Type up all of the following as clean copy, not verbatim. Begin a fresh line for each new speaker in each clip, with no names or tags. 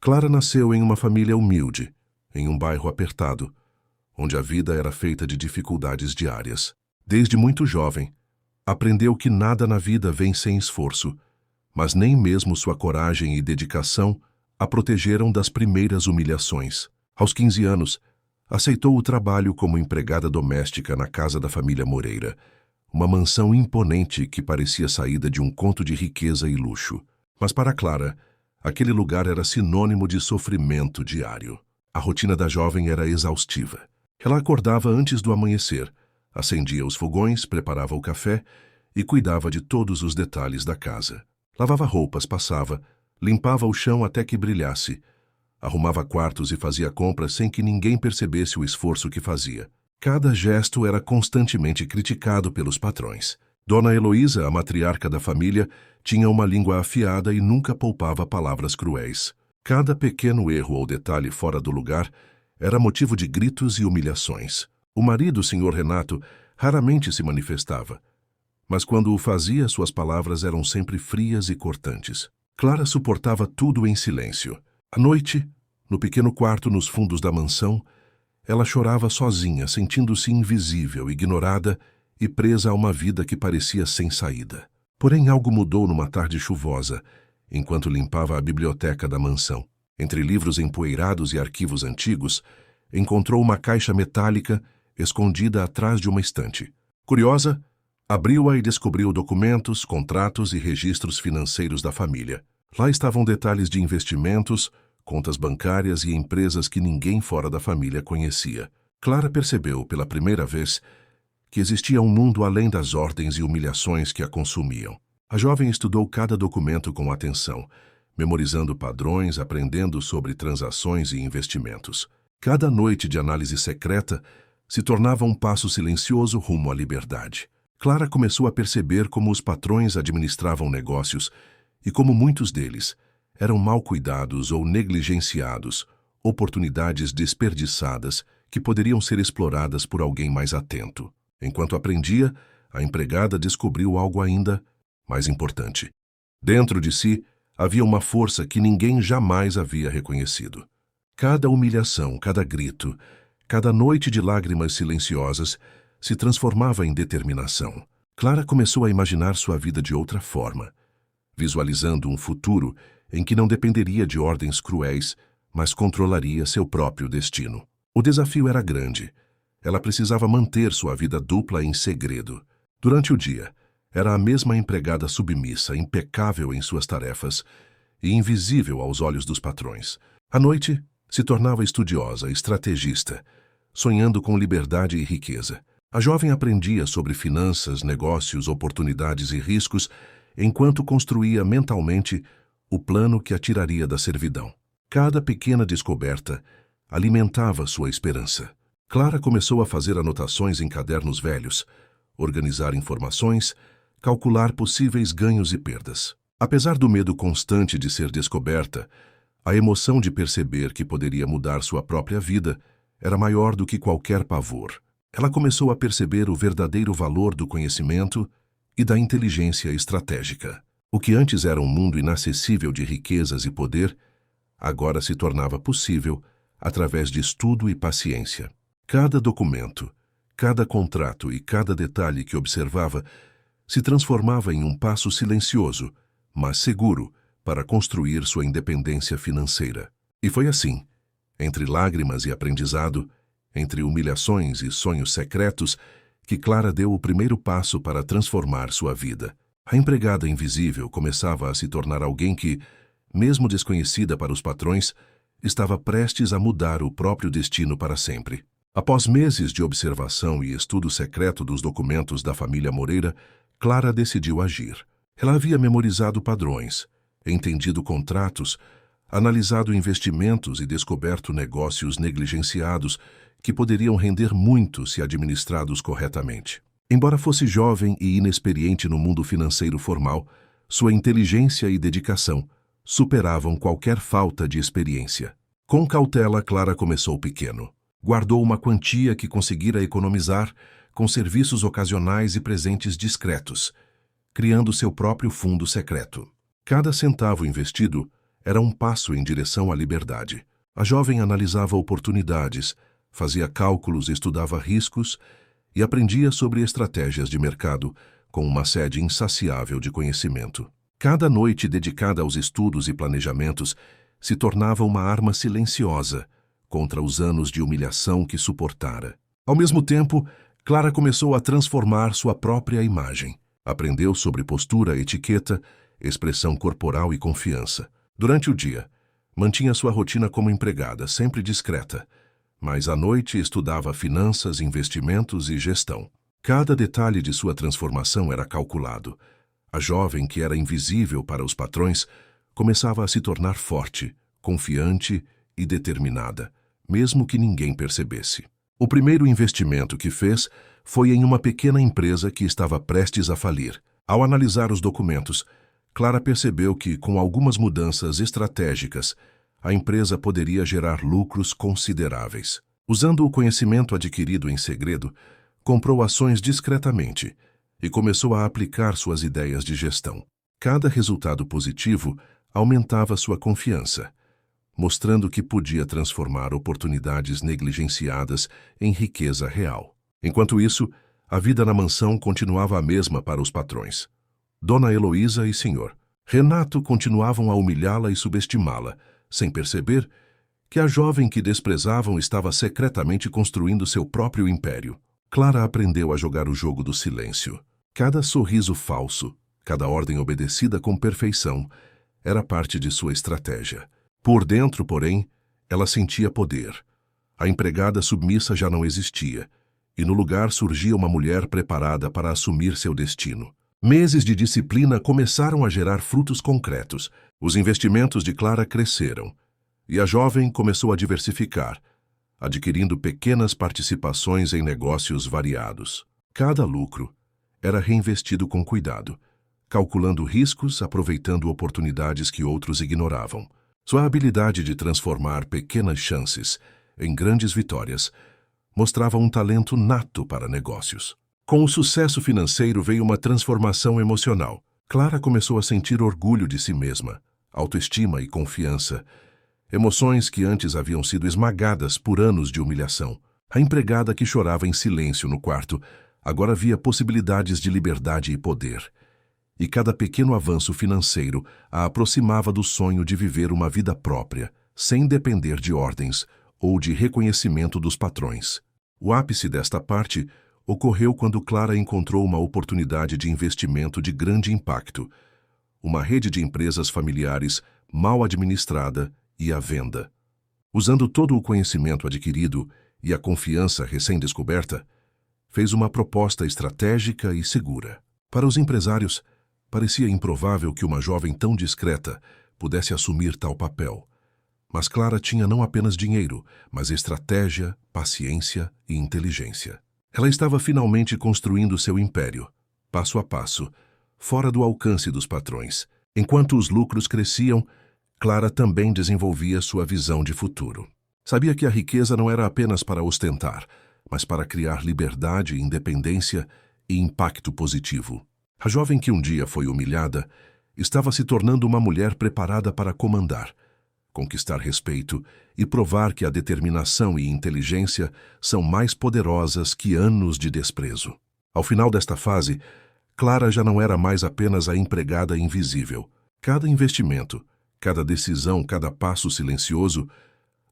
Clara nasceu em uma família humilde, em um bairro apertado, onde a vida era feita de dificuldades diárias. Desde muito jovem, aprendeu que nada na vida vem sem esforço, mas nem mesmo sua coragem e dedicação a protegeram das primeiras humilhações. Aos 15 anos, aceitou o trabalho como empregada doméstica na casa da família Moreira, uma mansão imponente que parecia saída de um conto de riqueza e luxo. Mas para Clara, aquele lugar era sinônimo de sofrimento diário. A rotina da jovem era exaustiva. Ela acordava antes do amanhecer, acendia os fogões, preparava o café e cuidava de todos os detalhes da casa. Lavava roupas, passava, limpava o chão até que brilhasse, arrumava quartos e fazia compras sem que ninguém percebesse o esforço que fazia. Cada gesto era constantemente criticado pelos patrões. Dona Heloísa, a matriarca da família, tinha uma língua afiada e nunca poupava palavras cruéis. Cada pequeno erro ou detalhe fora do lugar era motivo de gritos e humilhações. O marido, Sr. Renato, raramente se manifestava, mas quando o fazia, suas palavras eram sempre frias e cortantes. Clara suportava tudo em silêncio. À noite, no pequeno quarto nos fundos da mansão, ela chorava sozinha, sentindo-se invisível, ignorada e presa a uma vida que parecia sem saída. Porém, algo mudou numa tarde chuvosa, enquanto limpava a biblioteca da mansão. Entre livros empoeirados e arquivos antigos, encontrou uma caixa metálica escondida atrás de uma estante. Curiosa, abriu-a e descobriu documentos, contratos e registros financeiros da família. Lá estavam detalhes de investimentos, contas bancárias e empresas que ninguém fora da família conhecia. Clara percebeu, pela primeira vez, que existia um mundo além das ordens e humilhações que a consumiam. A jovem estudou cada documento com atenção, memorizando padrões, aprendendo sobre transações e investimentos. Cada noite de análise secreta se tornava um passo silencioso rumo à liberdade. Clara começou a perceber como os patrões administravam negócios e como muitos deles eram mal cuidados ou negligenciados, oportunidades desperdiçadas que poderiam ser exploradas por alguém mais atento. Enquanto aprendia, a empregada descobriu algo ainda mais importante. Dentro de si havia uma força que ninguém jamais havia reconhecido. Cada humilhação, cada grito, cada noite de lágrimas silenciosas se transformava em determinação. Clara começou a imaginar sua vida de outra forma, visualizando um futuro em que não dependeria de ordens cruéis, mas controlaria seu próprio destino. O desafio era grande. Ela precisava manter sua vida dupla em segredo. Durante o dia, era a mesma empregada submissa, impecável em suas tarefas e invisível aos olhos dos patrões. À noite, se tornava estudiosa, estrategista, sonhando com liberdade e riqueza. A jovem aprendia sobre finanças, negócios, oportunidades e riscos, enquanto construía mentalmente o plano que a tiraria da servidão. Cada pequena descoberta alimentava sua esperança. Clara começou a fazer anotações em cadernos velhos, organizar informações, calcular possíveis ganhos e perdas. Apesar do medo constante de ser descoberta, a emoção de perceber que poderia mudar sua própria vida era maior do que qualquer pavor. Ela começou a perceber o verdadeiro valor do conhecimento e da inteligência estratégica. O que antes era um mundo inacessível de riquezas e poder, agora se tornava possível através de estudo e paciência. Cada documento, cada contrato e cada detalhe que observava se transformava em um passo silencioso, mas seguro, para construir sua independência financeira. E foi assim, entre lágrimas e aprendizado, entre humilhações e sonhos secretos, que Clara deu o primeiro passo para transformar sua vida. A empregada invisível começava a se tornar alguém que, mesmo desconhecida para os patrões, estava prestes a mudar o próprio destino para sempre. Após meses de observação e estudo secreto dos documentos da família Moreira, Clara decidiu agir. Ela havia memorizado padrões, entendido contratos, analisado investimentos e descoberto negócios negligenciados que poderiam render muito se administrados corretamente. Embora fosse jovem e inexperiente no mundo financeiro formal, sua inteligência e dedicação superavam qualquer falta de experiência. Com cautela, Clara começou pequeno. Guardou uma quantia que conseguira economizar com serviços ocasionais e presentes discretos, criando seu próprio fundo secreto. Cada centavo investido era um passo em direção à liberdade. A jovem analisava oportunidades, fazia cálculos, estudava riscos e aprendia sobre estratégias de mercado com uma sede insaciável de conhecimento. Cada noite dedicada aos estudos e planejamentos se tornava uma arma silenciosa contra os anos de humilhação que suportara. Ao mesmo tempo, Clara começou a transformar sua própria imagem. Aprendeu sobre postura, etiqueta, expressão corporal e confiança. Durante o dia, mantinha sua rotina como empregada, sempre discreta, mas à noite estudava finanças, investimentos e gestão. Cada detalhe de sua transformação era calculado. A jovem, que era invisível para os patrões, começava a se tornar forte, confiante e determinada, mesmo que ninguém percebesse. O primeiro investimento que fez foi em uma pequena empresa que estava prestes a falir. Ao analisar os documentos, Clara percebeu que, com algumas mudanças estratégicas, a empresa poderia gerar lucros consideráveis. Usando o conhecimento adquirido em segredo, comprou ações discretamente e começou a aplicar suas ideias de gestão. Cada resultado positivo aumentava sua confiança, mostrando que podia transformar oportunidades negligenciadas em riqueza real. Enquanto isso, a vida na mansão continuava a mesma para os patrões. Dona Heloísa e Sr. Renato continuavam a humilhá-la e subestimá-la, sem perceber que a jovem que desprezavam estava secretamente construindo seu próprio império. Clara aprendeu a jogar o jogo do silêncio. Cada sorriso falso, cada ordem obedecida com perfeição, era parte de sua estratégia. Por dentro, porém, ela sentia poder. A empregada submissa já não existia, e no lugar surgia uma mulher preparada para assumir seu destino. Meses de disciplina começaram a gerar frutos concretos. Os investimentos de Clara cresceram, e a jovem começou a diversificar, adquirindo pequenas participações em negócios variados. Cada lucro era reinvestido com cuidado, calculando riscos, aproveitando oportunidades que outros ignoravam. Sua habilidade de transformar pequenas chances em grandes vitórias mostrava um talento nato para negócios. Com o sucesso financeiro veio uma transformação emocional. Clara começou a sentir orgulho de si mesma, autoestima e confiança, emoções que antes haviam sido esmagadas por anos de humilhação. A empregada que chorava em silêncio no quarto agora via possibilidades de liberdade e poder. E cada pequeno avanço financeiro a aproximava do sonho de viver uma vida própria, sem depender de ordens ou de reconhecimento dos patrões. O ápice desta parte ocorreu quando Clara encontrou uma oportunidade de investimento de grande impacto, uma rede de empresas familiares mal administrada e à venda. Usando todo o conhecimento adquirido e a confiança recém-descoberta, fez uma proposta estratégica e segura. Para os empresários, parecia improvável que uma jovem tão discreta pudesse assumir tal papel. Mas Clara tinha não apenas dinheiro, mas estratégia, paciência e inteligência. Ela estava finalmente construindo seu império, passo a passo, fora do alcance dos patrões. Enquanto os lucros cresciam, Clara também desenvolvia sua visão de futuro. Sabia que a riqueza não era apenas para ostentar, mas para criar liberdade, independência e impacto positivo. A jovem que um dia foi humilhada estava se tornando uma mulher preparada para comandar, conquistar respeito e provar que a determinação e inteligência são mais poderosas que anos de desprezo. Ao final desta fase, Clara já não era mais apenas a empregada invisível. Cada investimento, cada decisão, cada passo silencioso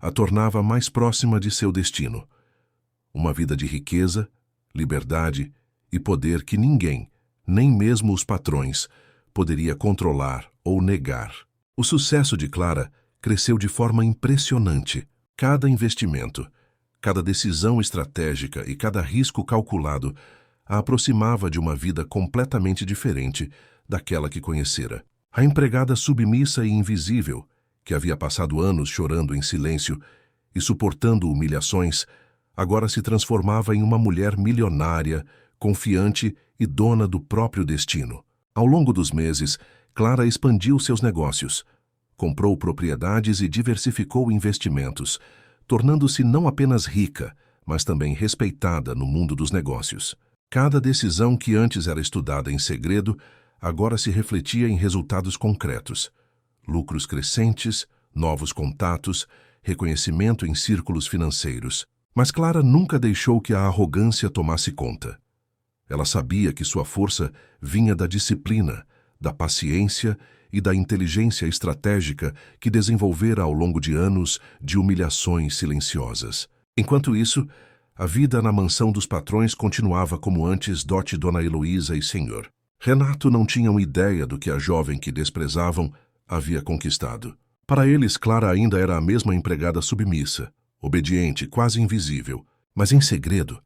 a tornava mais próxima de seu destino. Uma vida de riqueza, liberdade e poder que ninguém, nem mesmo os patrões, poderia controlar ou negar. O sucesso de Clara cresceu de forma impressionante. Cada investimento, cada decisão estratégica e cada risco calculado a aproximava de uma vida completamente diferente daquela que conhecera. A empregada submissa e invisível, que havia passado anos chorando em silêncio e suportando humilhações, agora se transformava em uma mulher milionária, confiante e dona do próprio destino. Ao longo dos meses, Clara expandiu seus negócios, comprou propriedades e diversificou investimentos, tornando-se não apenas rica, mas também respeitada no mundo dos negócios. Cada decisão que antes era estudada em segredo, agora se refletia em resultados concretos. lucros crescentes, novos contatos, reconhecimento em círculos financeiros. Mas Clara nunca deixou que a arrogância tomasse conta. Ela sabia que sua força vinha da disciplina, da paciência e da inteligência estratégica que desenvolvera ao longo de anos de humilhações silenciosas. Enquanto isso, a vida na mansão dos patrões continuava como antes dote Dona Heloísa e Senhor. Renato não tinham ideia do que a jovem que desprezavam havia conquistado. Para eles, Clara ainda era a mesma empregada submissa, obediente, quase invisível. Mas em segredo,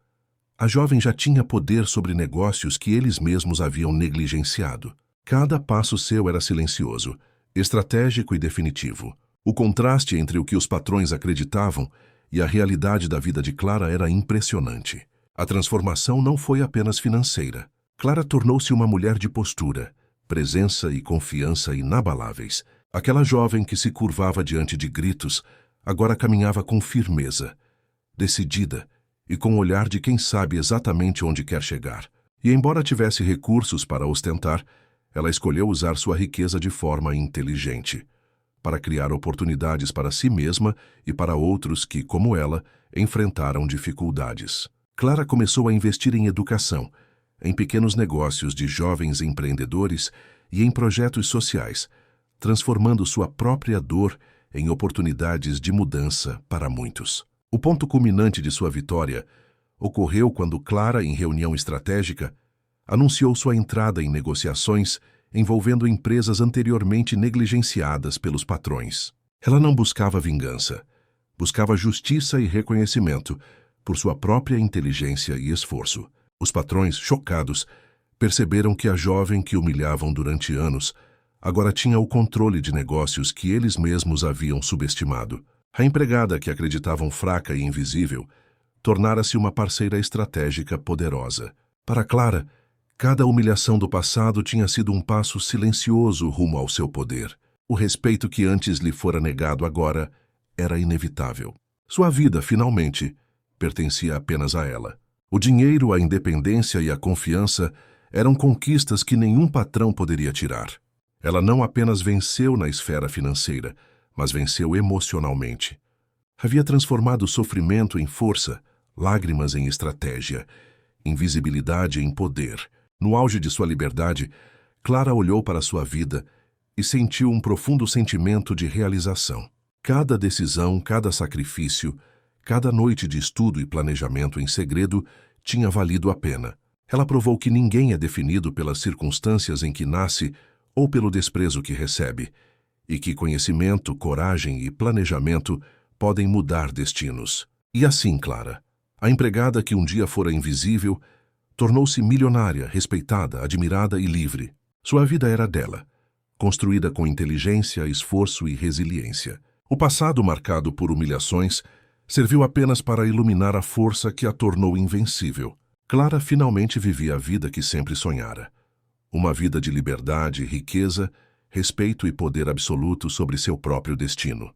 a jovem já tinha poder sobre negócios que eles mesmos haviam negligenciado. Cada passo seu era silencioso, estratégico e definitivo. O contraste entre o que os patrões acreditavam e a realidade da vida de Clara era impressionante. A transformação não foi apenas financeira. Clara tornou-se uma mulher de postura, presença e confiança inabaláveis. Aquela jovem que se curvava diante de gritos, agora caminhava com firmeza, decidida e com o olhar de quem sabe exatamente onde quer chegar. E embora tivesse recursos para ostentar, ela escolheu usar sua riqueza de forma inteligente, para criar oportunidades para si mesma e para outros que, como ela, enfrentaram dificuldades. Clara começou a investir em educação, em pequenos negócios de jovens empreendedores e em projetos sociais, transformando sua própria dor em oportunidades de mudança para muitos. O ponto culminante de sua vitória ocorreu quando Clara, em reunião estratégica, anunciou sua entrada em negociações envolvendo empresas anteriormente negligenciadas pelos patrões. Ela não buscava vingança, buscava justiça e reconhecimento por sua própria inteligência e esforço. Os patrões, chocados, perceberam que a jovem que humilhavam durante anos agora tinha o controle de negócios que eles mesmos haviam subestimado. A empregada, que acreditavam fraca e invisível, tornara-se uma parceira estratégica poderosa. Para Clara, cada humilhação do passado tinha sido um passo silencioso rumo ao seu poder. O respeito que antes lhe fora negado agora era inevitável. Sua vida, finalmente, pertencia apenas a ela. O dinheiro, a independência e a confiança eram conquistas que nenhum patrão poderia tirar. Ela não apenas venceu na esfera financeira, mas venceu emocionalmente. Havia transformado o sofrimento em força, lágrimas em estratégia, invisibilidade em poder. No auge de sua liberdade, Clara olhou para sua vida e sentiu um profundo sentimento de realização. Cada decisão, cada sacrifício, cada noite de estudo e planejamento em segredo tinha valido a pena. Ela provou que ninguém é definido pelas circunstâncias em que nasce ou pelo desprezo que recebe, e que conhecimento, coragem e planejamento podem mudar destinos. E assim, Clara, a empregada que um dia fora invisível, tornou-se milionária, respeitada, admirada e livre. Sua vida era dela, construída com inteligência, esforço e resiliência. O passado, marcado por humilhações, serviu apenas para iluminar a força que a tornou invencível. Clara finalmente vivia a vida que sempre sonhara. Uma vida de liberdade, riqueza, respeito e poder absoluto sobre seu próprio destino.